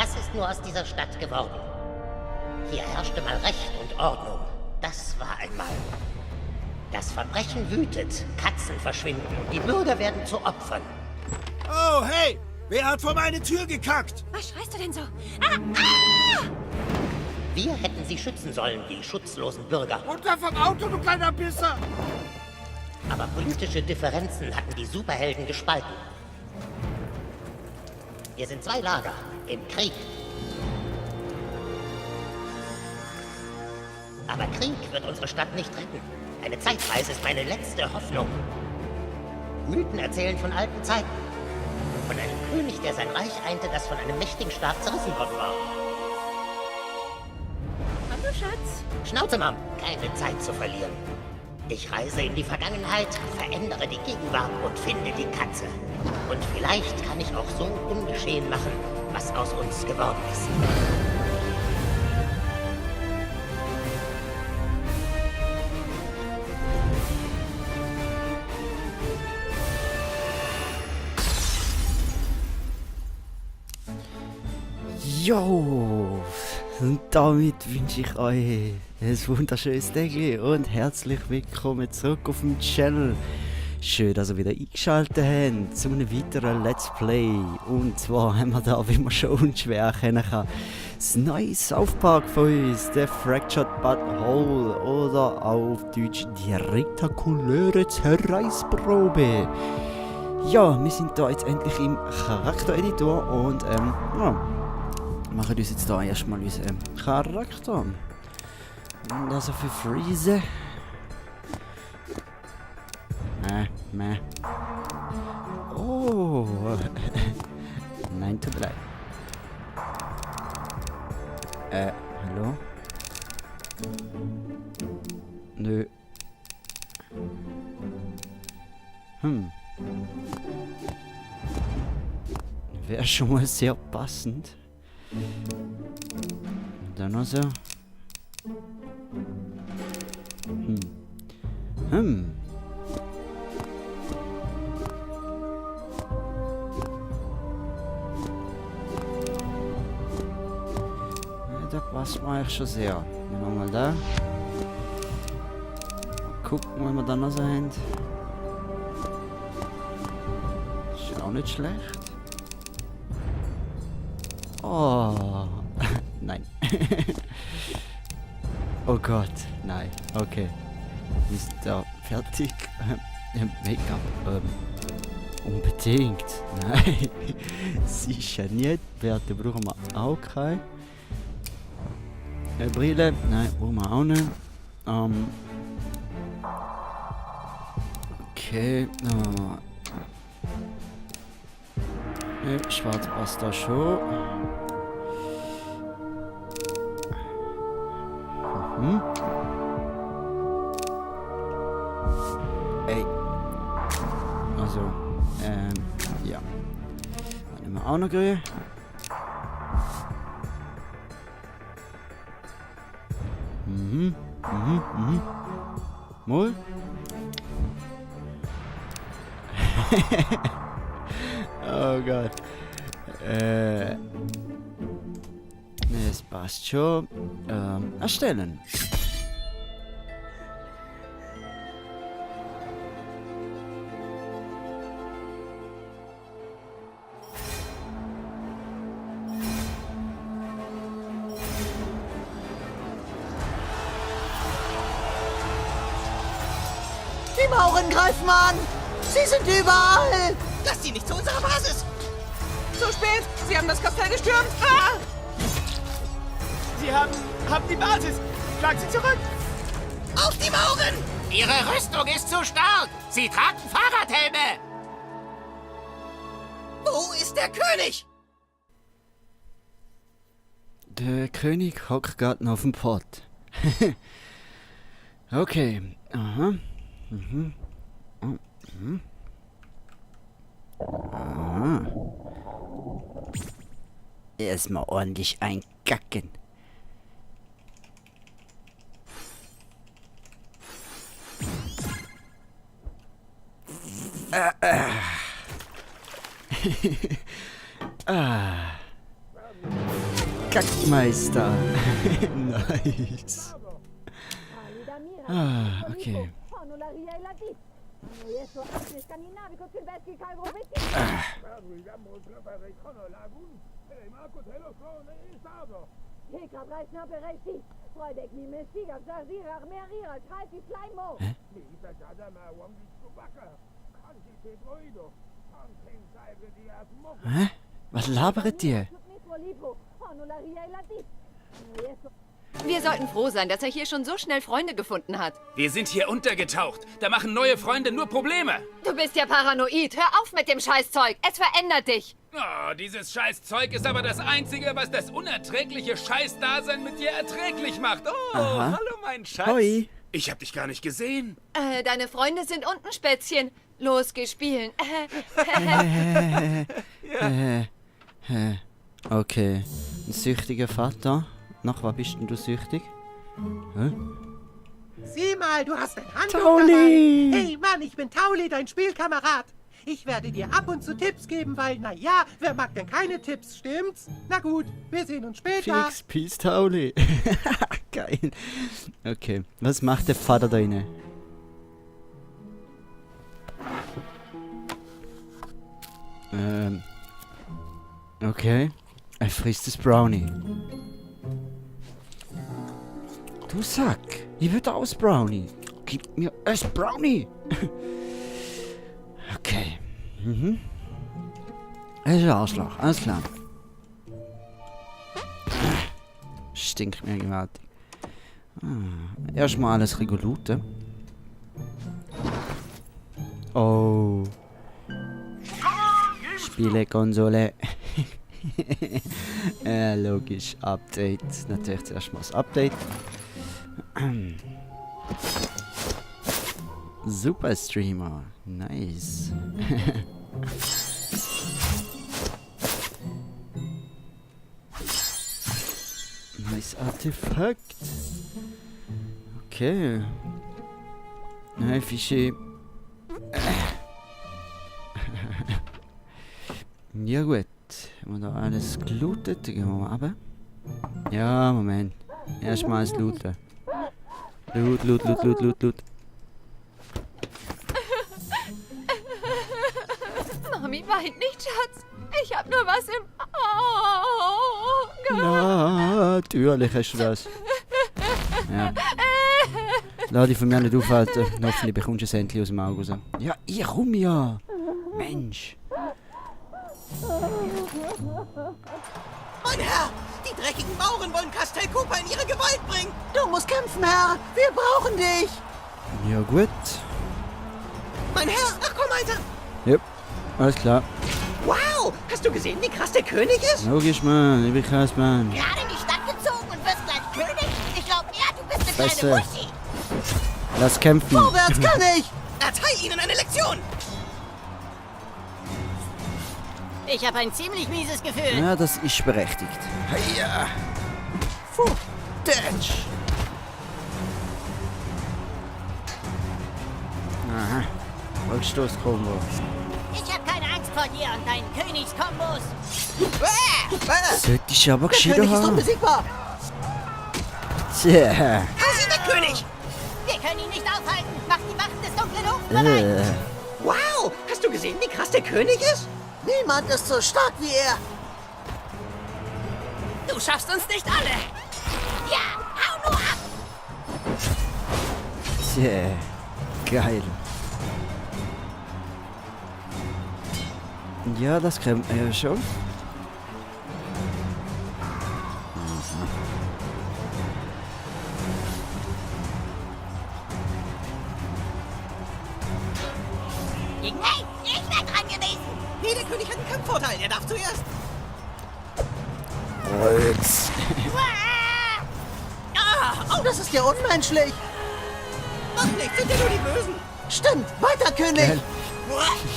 Was ist nur aus dieser Stadt geworden? Hier herrschte mal Recht und Ordnung. Das war einmal. Das Verbrechen wütet, Katzen verschwinden und die Bürger werden zu Opfern. Oh, hey! Wer hat vor meine Tür gekackt? Was schreist du denn so? Wir hätten sie schützen sollen, die schutzlosen Bürger. Runter vom Auto, du kleiner Pisser! Aber politische Differenzen hatten die Superhelden gespalten. Wir sind zwei Lager im Krieg. Aber Krieg wird unsere Stadt nicht retten. Eine Zeitreise ist meine letzte Hoffnung. Mythen erzählen von alten Zeiten. Von einem König, der sein Reich einte, das von einem mächtigen Staat zerrissen worden war. Hallo, Schatz. Schnauze, Mom. Keine Zeit zu verlieren. Ich reise in die Vergangenheit, verändere die Gegenwart und finde die Katze. Und vielleicht kann ich auch so ungeschehen machen, was aus uns geworden ist. Jo, und damit wünsche ich euch ein wunderschönes Tag und herzlich willkommen zurück auf dem Channel. Schön, dass ihr wieder eingeschaltet habt zu einem weiteren Let's Play. Und zwar haben wir da, wie man schon unschwer erkennen kann, das neue South Park von uns, der Fractured But Whole oder auf Deutsch die rektakuläre Zerreißprobe. Ja, wir sind da jetzt endlich im Charaktereditor und ja, machen uns jetzt da erstmal unseren Charakter. Und also für Freeze. Meh. Oh. Nein, tut mir leid. Hallo? Nö. Wäre schon mal sehr passend. Dann noch so. Ja, da passt man eigentlich schon sehr. Nehmen wir mal da. Gucken, wenn wir dann noch so haben. Ist auch nicht schlecht. Oh. Nein. Oh Gott, nein. Okay. Wir sind da fertig. Make-up. Unbedingt. Nein. Sicher nicht. Werte brauchen wir auch keine. Brille. Nein, brauchen wir auch nicht. Okay. Schwarz passt da schon. Ey. Also, ja. Dann nehmen wir auch noch grün. Mal. Oh Gott. Es passt schon. Erstellen. Die Mauren greifen an! Sie sind überall! Lass sie nicht zu unserer Basis! Zu spät! Sie haben das Kastell gestürmt! Ah! Sie haben die Basis! Schlag sie zurück! Auf die Mauren! Ihre Rüstung ist zu stark! Sie tragen Fahrradhelme! Wo ist der König? Der König hockt gerade noch auf dem Pott. Okay. Aha. Aha. Erstmal ordentlich einkacken. Kackmeister. Nice. Ah, okay. Hä? Was labert ihr? Wir sollten froh sein, dass er hier schon so schnell Freunde gefunden hat. Wir sind hier untergetaucht. Da machen neue Freunde nur Probleme. Du bist ja paranoid. Hör auf mit dem Scheißzeug. Es verändert dich. Oh, dieses Scheißzeug ist aber das Einzige, was das unerträgliche Scheißdasein mit dir erträglich macht. Oh, Aha. hallo mein Schatz. Hoi. Ich hab dich gar nicht gesehen. Deine Freunde sind unten, Spätzchen. Los, geh spielen. Okay. Ein süchtiger Vater. Nach was bist denn du süchtig? Hä? Sieh mal, du hast ein Handtuch Tauli! dabei. Hey Mann, ich bin Tauli, dein Spielkamerad. Ich werde dir ab und zu Tipps geben, weil, na ja, wer mag denn keine Tipps, stimmt's? Na gut, wir sehen uns später. Fix, Peace, Tauli. Geil. Okay, was macht der Vater da inne? Okay. Er frisst das Brownie. Du Sack, ich will aus Brownie. Gib mir ein Brownie. Okay. Mhm. Er ist ein Arschloch, alles klar. Stinkt mir gewaltig. Erstmal alles reguluten. Oh. Spielekonsole. Logisch, Update. Natürlich zuerst mal das Update. Super Streamer. Nice. Nice Artefakt. Okay. Nein, Fische. Ja gut. Haben wir da alles gelootet? Gehen wir mal runter. Ja, Moment. Erstmal das Looten. Loot. Mami weint nicht, Schatz. Ich hab nur was im Auge. Natürlich hast du das. Ja. Lass dich von mir nicht aufhalten. Hoffentlich bekommst du es endlich aus dem Auge raus. Ja, ich komm ja. Mensch. Mein Herr, die dreckigen Bauern wollen Castell Cooper in ihre Gewalt bringen. Du musst kämpfen, Herr. Wir brauchen dich. Ja gut. Mein Herr, ach komm, Alter. Yep. Alles klar. Wow, hast du gesehen, wie krass der König ist? Logisch, Mann. Ich bin krass, Mann. Gerade in die Stadt gezogen und wirst gleich König? Ich glaub eher, du bist eine Fresse. kleine Muschi. Lass kämpfen. Vorwärts kann ich. Erteil ihnen eine Lektion. Ich habe ein ziemlich mieses Gefühl. Ja, das ist berechtigt. Heia. Puh. Datsch. Aha. Rückstoß-Kombo. Ich habe keine Angst vor dir und deinen Königskombos. Sollte ich aber Der gescheiter König ist haben. unbesiegbar. Tja. Wo ist der König? Wir können ihn nicht aufhalten. Mach die Wachen des dunklen Hofs bereit. Wow, hast du gesehen, wie krass der König ist? Niemand ist so stark wie er. Du schaffst uns nicht alle. Ja, hau nur ab. Tja. Geil. Ja, das kennt man ja schon. Hey, ich werde dran gewesen. Nee, der König hat einen Kampfvorteil. Er darf zuerst. Holz. Oh, das ist ja unmenschlich. Mach nichts, sind ja nur die Bösen. Stimmt, weiter, König. Geil.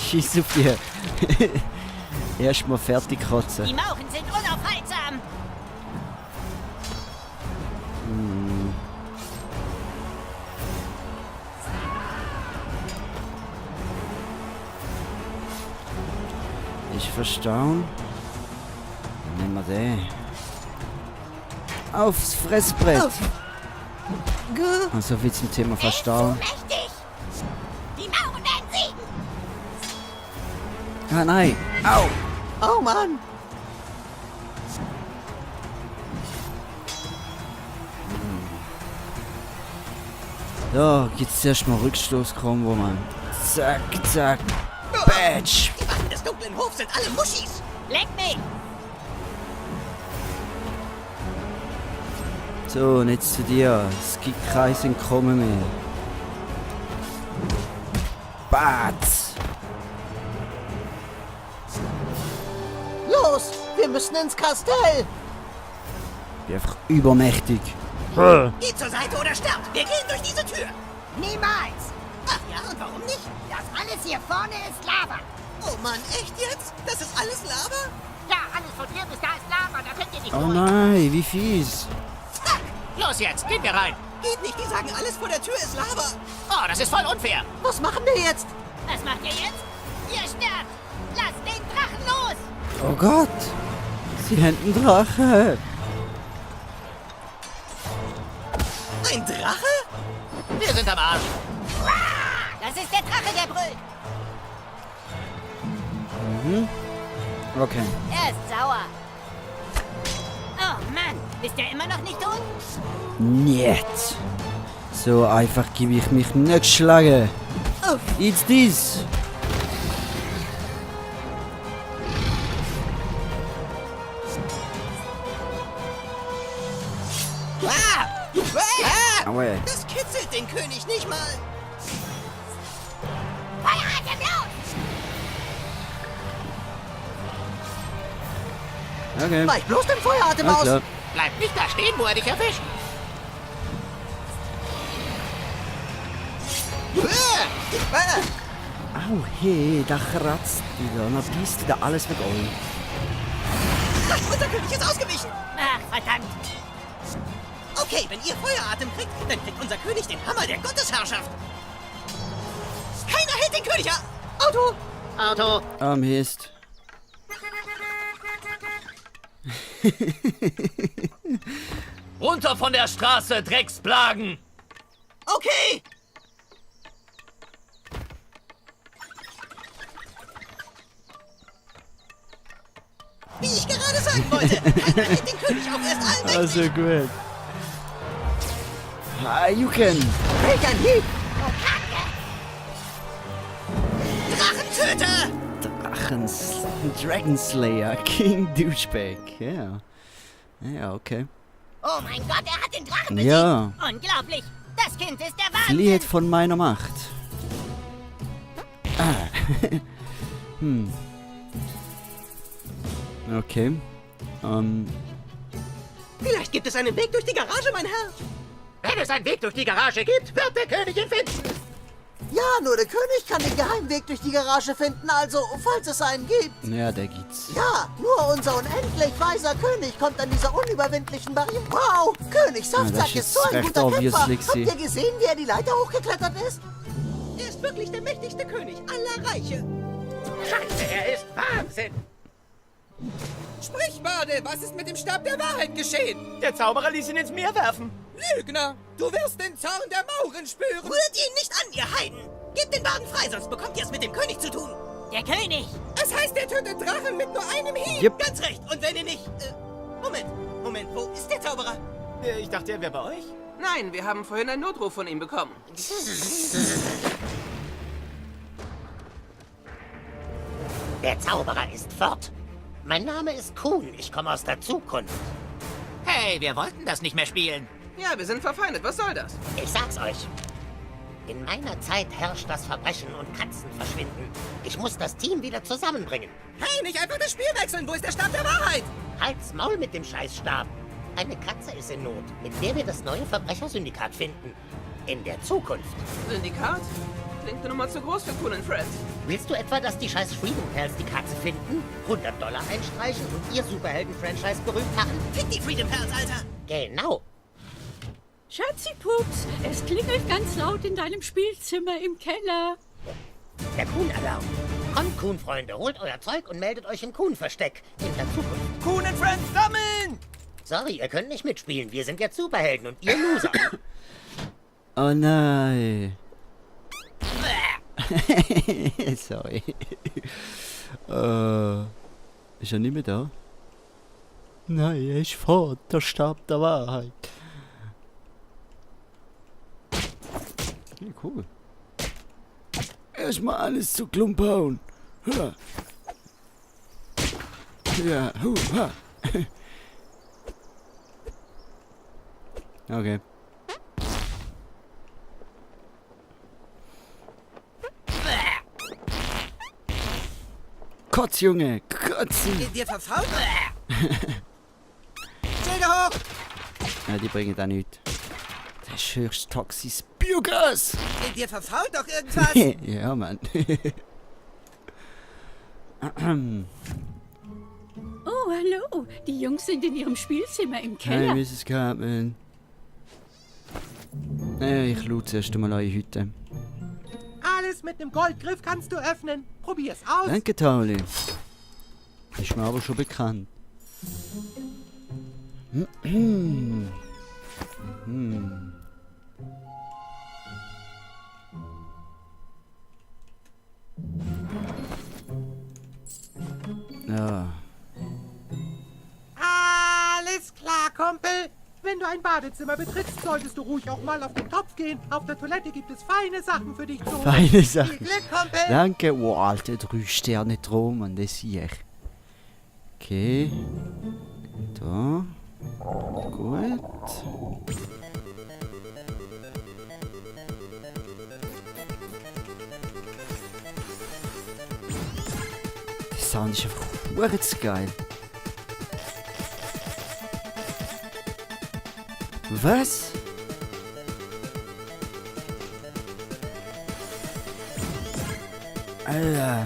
Schieß auf dir. Erstmal fertig kotzen. Die Mauchen sind unaufhaltsam. Ich verstehe. Nehmen wir den. Aufs Fressbrett. Auf. Geh. Also viel zum Thema Verstauen. Mächtig! Die Mauren werden siegen! Ah nein. Au. Oh Mann. Da gibt's zuerst mal Rückstoß-Kombo, Mann. Zack, zack. Batsch. Die Wachen des dunklen Hofs sind alle Muschis. Leck mich! So, und jetzt zu dir. Es gibt kein Entkommen mehr. Batz. Los, wir müssen ins Kastell. Bin einfach übermächtig. Geht zur Seite oder sterbt. Wir gehen durch diese Tür. Niemals! Ach ja, und warum nicht? Das alles hier vorne ist Lava! Oh Mann, echt jetzt? Das ist alles Lava? Ja, alles von hier bis da ist Lava, da könnt ihr nicht Oh durch! nein, wie fies. Fuck. Los jetzt, gehen wir rein. Geht nicht, die sagen, alles vor der Tür ist Lava. Oh, das ist voll unfair. Was machen wir jetzt? Was macht ihr jetzt? Ihr sterbt! Lasst den Drachen los! Oh Gott. Sie haben einen Drache. Ein Drache? Wir sind am Arsch. Das ist der Drache, der brüllt! Okay. Er ist sauer. Oh Mann, ist der immer noch nicht tot? Niet. So einfach gebe ich mich nicht geschlagen. Oh. It's this. Ah! Ah! Aua. Das kitzelt den König nicht mal. Feueratem los! Okay. Weich bloß den Feueratem Alles aus. klar. Bleib nicht da stehen, wo er dich erwischt. Au, hey, da kratzt wieder. Na, bist du da alles mit euch. Unser König ist ausgewichen. Ach, verdammt! Okay, wenn ihr Feueratem kriegt, dann kriegt unser König den Hammer der Gottesherrschaft. Keiner hält den König ab. Auto! Auto. Ah, Mist. Runter von der Straße, Drecksplagen! Okay! Wie ich gerade sagen wollte, keiner hält den König auf, er ist allmächtig. Also gut. Ah, you can. Welch ein Hieb! Drachentöter! Dragon Slayer, King Douchebag. Ja. Ja, okay. Oh mein Gott, er hat den Drachen besiegt! Ja. Unglaublich! Das Kind ist der Wahnsinn! Flieht von meiner Macht. Ah. Okay. Vielleicht gibt es einen Weg durch die Garage, mein Herr. Wenn es einen Weg durch die Garage gibt, wird der König ihn finden. Ja, nur der König kann den Geheimweg durch die Garage finden, also falls es einen gibt. Ja, der geht's. Ja, nur unser unendlich weiser König kommt an dieser unüberwindlichen Barriere. Wow, König Saftsack das ist so ist ein recht guter Kämpfer. obviously Habt gewesen. ihr gesehen, wie er die Leiter hochgeklettert ist? Er ist wirklich der mächtigste König aller Reiche. Scheiße, er ist Wahnsinn. Sprich, Bade, was ist mit dem Stab der Wahrheit geschehen? Der Zauberer ließ ihn ins Meer werfen. Lügner, du wirst den Zorn der Mauren spüren. Rührt ihn nicht an, ihr Heiden! Gebt den Wagen frei, sonst bekommt ihr es mit dem König zu tun. Der König! Es heißt, er tötet Drachen mit nur einem Hieb. Yep. Ganz recht. Und wenn ihr nicht... Moment, wo ist der Zauberer? Ich dachte, er wäre bei euch. Nein, wir haben vorhin einen Notruf von ihm bekommen. Der Zauberer ist fort. Mein Name ist Kuhn, ich komme aus der Zukunft. Hey, wir wollten das nicht mehr spielen. Ja, wir sind verfeindet. Was soll das? Ich sag's euch. In meiner Zeit herrscht das Verbrechen und Katzen verschwinden. Ich muss das Team wieder zusammenbringen. Hey, nicht einfach das Spiel wechseln. Wo ist der Stab der Wahrheit? Halt's Maul mit dem Scheißstab. Eine Katze ist in Not, mit der wir das neue Verbrechersyndikat finden. In der Zukunft. Syndikat? Klingt eine Nummer zu groß für Cool and Friends. Willst du etwa, dass die scheiß Freedom Pals die Katze finden, $100 einstreichen und ihr Superhelden-Franchise berühmt machen? Fick die Freedom Pals, Alter! Genau. Schatzi-Pups, es klingelt ganz laut in deinem Spielzimmer im Keller. Der Kuhn-Alarm. Kommt, Kuhn-Freunde, holt euer Zeug und meldet euch im Kuhn-Versteck in der Zukunft. Kuhn and Friends sammeln! Sorry, ihr könnt nicht mitspielen. Wir sind jetzt Superhelden und ihr Loser. Oh nein. Sorry. Ist er nicht mehr da? Nein, er ist fort. Der Stab der Wahrheit. Ja, cool. Erstmal alles zu Klump hauen. Ja. Ja, ha. Okay. Kotz, Junge! Kotzen! Dir verfault? Schilder hoch! Ja, die bringen da nichts. Das ist höchst toxisches Biogas! Dir verfault doch irgendwas! Ja, Mann. Oh, hallo. Die Jungs sind in ihrem Spielzimmer im Keller. Hey, Mrs. Cartman. Ich lud zuerst einmal eure Hütte. Alles mit einem Goldgriff kannst du öffnen. Probier's aus. Danke, Tauli. Ist mir aber schon bekannt. Ja. Alles klar, Kumpel. Wenn du ein Badezimmer betrittst, solltest du ruhig auch mal auf den Topf gehen. Auf der Toilette gibt es feine Sachen für dich zu holen. Feine Sachen. Viel Glück, Kumpel. Danke. Oh, Alter, 3 Sterne Traum, Mann, das sehe ich. Okay. Da. Gut. Der Sound ist einfach verdammt geil. Was? Alter.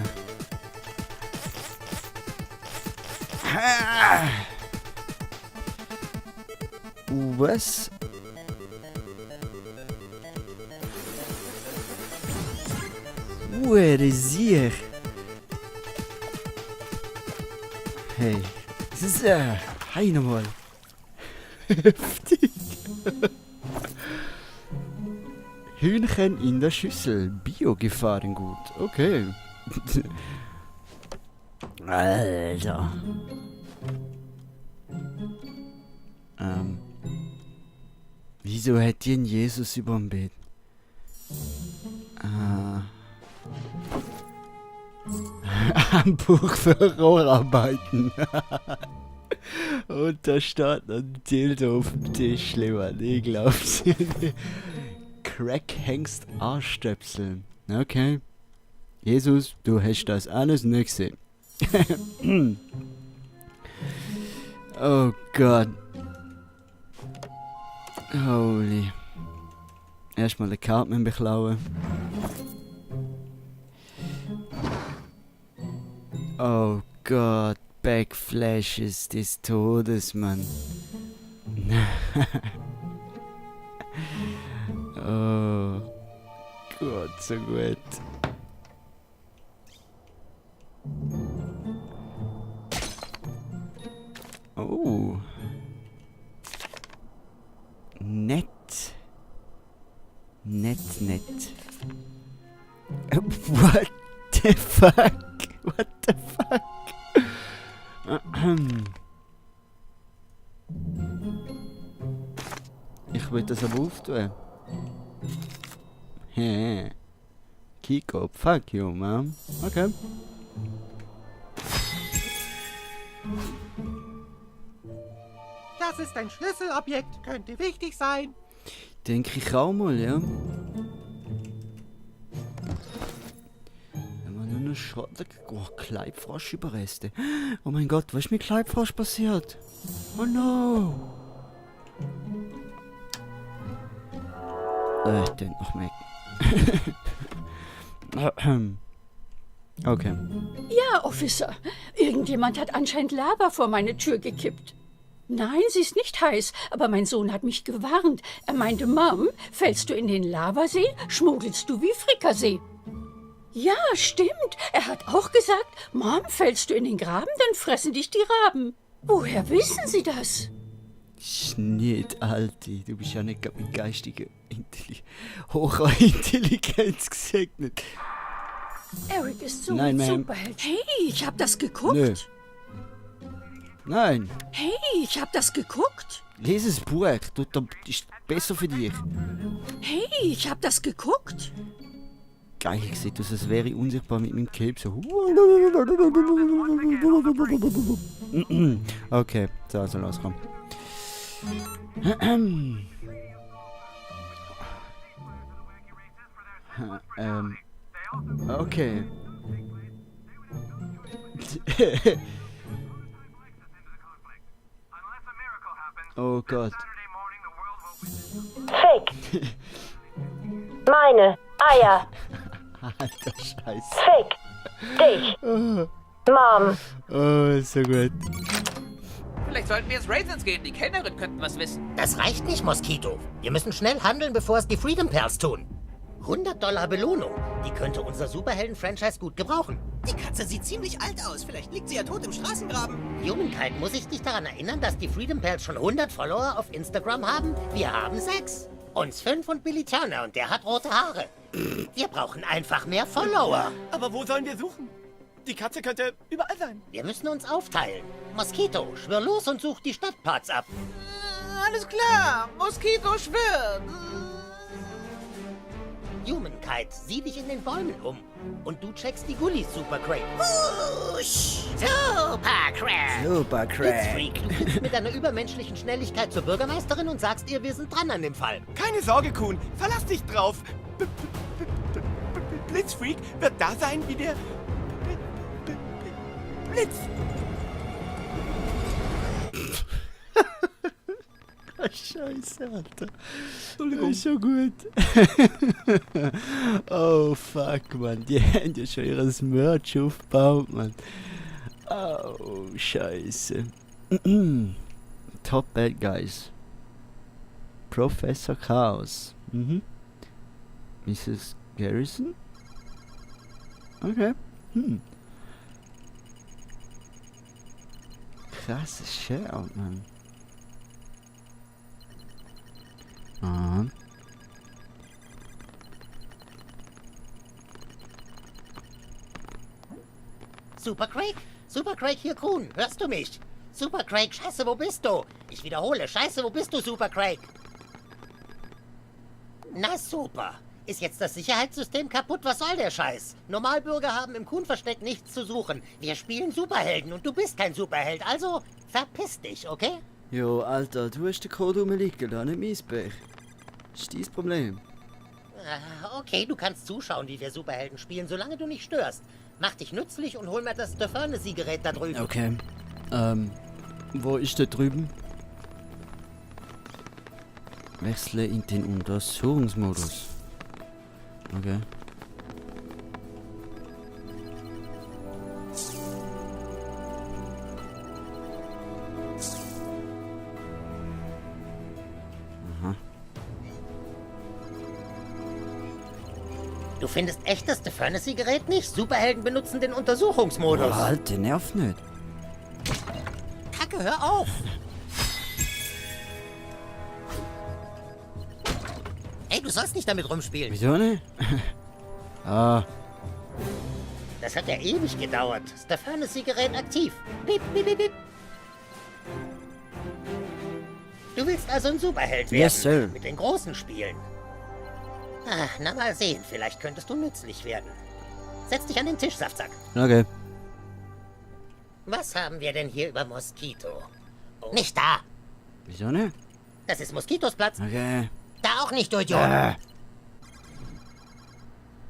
Was? Hure Sier. Hey, das ist hey nochmal. Heftig. Hühnchen in der Schüssel. Bio-Gefahrengut. Okay. Alter. Wieso hat die einen Jesus überm Bett? Handbuch für Rohrarbeiten. Und da steht noch ein Dildo auf dem Tisch, Mann. Ich glaub's nicht. Crack-Hengst Arschstöpseln. Okay. Jesus, du hast das alles nicht gesehen. Oh Gott. Holy. Erstmal eine Cartman beklauen. Oh Gott. Backflashes des Todes, Mann. Oh Gott, so gut. Oh. Nett. Nett. What the fuck? What the fuck? Ich will das aber auftun. Hä? Kiko, fuck you, man. Okay. Das ist ein Schlüsselobjekt. Könnte wichtig sein. Denke ich auch mal, ja. Wenn man nur eine Schrotte... Oh, Kleibfroschüberreste. Oh mein Gott, was ist mit Kleibfrosch passiert? Oh no! Den noch mehr. Okay. Ja, Officer. Irgendjemand hat anscheinend Lava vor meine Tür gekippt. Nein, sie ist nicht heiß, aber mein Sohn hat mich gewarnt. Er meinte, Mom, fällst du in den Lavasee, schmuggelst du wie Frikassee. Ja, stimmt. Er hat auch gesagt, Mom, fällst du in den Graben, dann fressen dich die Raben. Woher wissen Sie das? Nicht, Alte. Du bist ja nicht gerade mit geistiger hoher Intelligenz gesegnet. Eric ist so Nein, ein Ma'am. Superheld. Hey, ich hab das geguckt. Nö. Nein, Hey, ich hab das geguckt. lese das Buch. Das ist besser für dich. Hey, ich hab das geguckt. Geil, sieht aus, als wäre ich unsichtbar mit meinem Cape so. Okay, so, also los, komm. Okay. Oh Gott. Fick. Meine Eier. Alter Scheiße. Fick. Dich. Mom. Oh, ist so gut. Vielleicht sollten wir ins Raisins gehen. Die Kellnerin könnten was wissen. Das reicht nicht, Moskito. Wir müssen schnell handeln, bevor es die Freedom Pals tun. $100 Belohnung. Die könnte unser Superhelden-Franchise gut gebrauchen. Die Katze sieht ziemlich alt aus. Vielleicht liegt sie ja tot im Straßengraben. Humankind, muss ich dich daran erinnern, dass die Freedom Pals schon 100 Follower auf Instagram haben? Wir haben 6. Uns 5 und Billy Turner und der hat rote Haare. Wir brauchen einfach mehr Follower. Aber wo sollen wir suchen? Die Katze könnte überall sein. Wir müssen uns aufteilen. Moskito, schwör los und such die Stadtparts ab. Alles klar. Moskito schwirrt. Humankind, sieh dich in den Bäumen um. Und du checkst die Gullis, Super Craig. Super Craig! Super Blitzfreak, du fliegst mit deiner übermenschlichen Schnelligkeit zur Bürgermeisterin und sagst ihr, wir sind dran an dem Fall. Keine Sorge, Kuhn. Verlass dich drauf. Blitzfreak wird da sein wie der Blitz. Scheiße, Alter. Das ist so gut. Oh, fuck, Mann. Die haben ja schon ihres Merch aufgebaut, Mann. Oh, Scheiße. Top Bad Guys. Professor Chaos. Mrs. Garrison? Okay. Krasses Shoutout, Mann. Aha. Super Craig? Super Craig, hier Kuhn. Hörst du mich? Super Craig, scheiße, wo bist du? Ich wiederhole, scheiße, wo bist du, Super Craig? Na super. Ist jetzt das Sicherheitssystem kaputt? Was soll der Scheiß? Normalbürger haben im Kuhnversteck nichts zu suchen. Wir spielen Superhelden und du bist kein Superheld, also verpiss dich, okay? Jo, Alter, du hast den Code rumliegen lassen, nicht mein Pech. Das ist dein Problem. Okay, du kannst zuschauen, wie wir Superhelden spielen, solange du nicht störst. Mach dich nützlich und hol mir das Furnace-Gerät da drüben. Okay. Wo ist der drüben? Wechsle in den Untersuchungsmodus. Okay. Aha. Du findest echt das Furnace-Gerät nicht? Superhelden benutzen den Untersuchungsmodus. Oh, halt, der nervt nicht. Kacke, hör auf! Ey, du sollst nicht damit rumspielen. Wieso nicht? Ah. Das hat ja ewig gedauert. Ist das Furnace-Gerät aktiv? Piep, piep, piep, piep. Du willst also ein Superheld werden? Yes, sir. Mit den großen Spielen. Ach, na mal sehen. Vielleicht könntest du nützlich werden. Setz dich an den Tisch, Saftsack. Okay. Was haben wir denn hier über Moskito? Oh. Nicht da. Wieso nicht? Das ist Moskitos Platz. Okay. Da auch nicht, du Idiot.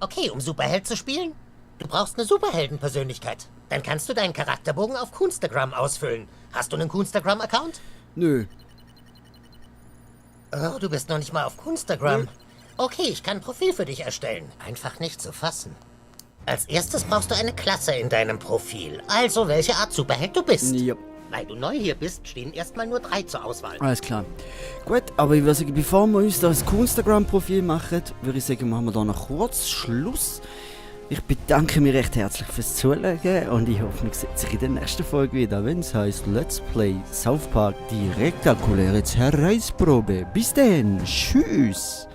Okay, um Superheld zu spielen, du brauchst eine Superheldenpersönlichkeit. Dann kannst du deinen Charakterbogen auf Coonstagram ausfüllen. Hast du einen Coonstagram-Account? Nö. Oh, du bist noch nicht mal auf Coonstagram. Okay, ich kann ein Profil für dich erstellen. Einfach nicht zu fassen. Als erstes brauchst du eine Klasse in deinem Profil. Also, welche Art Superheld du bist. Ja. Weil du neu hier bist, stehen erstmal nur 3 zur Auswahl. Alles klar. Gut, aber ich würde sagen, bevor wir uns das Instagram-Profil machen, würde ich sagen, machen wir da noch kurz Schluss. Ich bedanke mich recht herzlich fürs Zuschauen und ich hoffe, wir sehen sich in der nächsten Folge wieder, wenn es heißt Let's Play South Park die rektakuläre Zerreißprobe. Bis dann, tschüss!